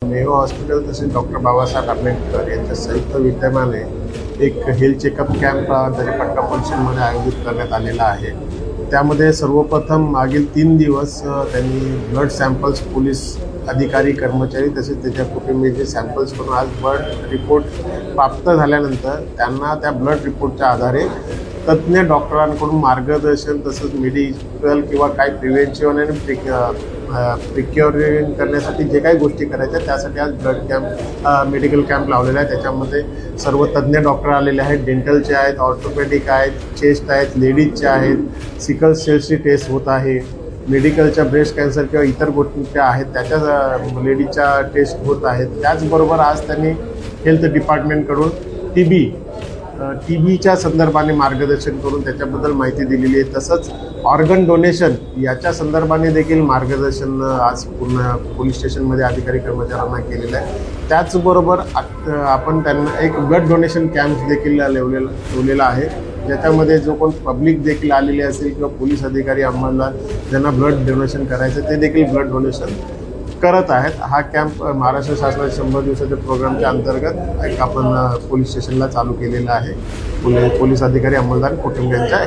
Mayo hospital तसेच doctor Babasaheb Ambedkar यांच्या संयुक्त विद्यमाने एक हेल्थ चेकअप कॅम्प दरेपट्टा पोलिसांमध्ये आयोजित करण्यात आलेला आहे। त्यामध्ये सर्वप्रथम मागील 3 दिवस त्यांनी ब्लड सॅम्पल्स पोलीस अधिकारी कर्मचारी तसेच त्याच्या कुटुंबियांचे सॅम्पल्स करून आज ब्लड रिपोर्ट प्राप्त झाल्यानंतर त्यांना त्या ब्लड रिपोर्टच्या आधारे तज्ञ डॉक्टरांकडून मार्गदर्शन तसंच मेडिकल किंवा काही प्रिव्हेंटिव्ह आणि प्रिक्युअरिंग करण्यासाठी जे काही गोष्टी करायच्या त्यासाठी आज ब्लड कॅम्प मेडिकल कॅम्प लावलेला आहे। त्याच्यामध्ये सर्व तज्ञ डॉक्टर आलेले आहेत, डेंटलचे आहेत, ऑर्थोपेडिक आहेत, चेस्ट आहेत, लेडीजचे आहेत, सिकल सेलची टेस्ट होत आहे, मेडिकलच्या ब्रेस्ट कॅन्सर किंवा इतर गोष्टी आहेत त्याच्या लेडीजच्या टेस्ट होत आहेत। त्याचबरोबर आज त्यांनी हेल्थ डिपार्टमेंटकडून टीबीच्या संदर्भाने मार्गदर्शन करून त्याच्याबद्दल माहिती दिलेली आहे। तसंच ऑर्गन डोनेशन याच्या संदर्भाने देखील मार्गदर्शन आज पूर्ण पोलीस स्टेशनमध्ये अधिकारी कर्मचाऱ्यांना केलेलं आहे। त्याचबरोबर आपण त्यांना एक ब्लड डोनेशन कॅम्प देखील ठेवलेला आहे, ज्याच्यामध्ये जो कोण पब्लिक देखील आलेली असेल किंवा पोलीस अधिकारी अंमलदार ज्यांना ब्लड डोनेशन करायचं ते देखील ब्लड डोनेशन करत आहेत। हा कॅम्प महाराष्ट्र शासनाच्या 100 दिवसाच्या प्रोग्रामच्या अंतर्गत एक आपण पोलीस स्टेशनला चालू केलेला आहे। पोलीस अधिकारी अंमलदार कुटुंबियांच्या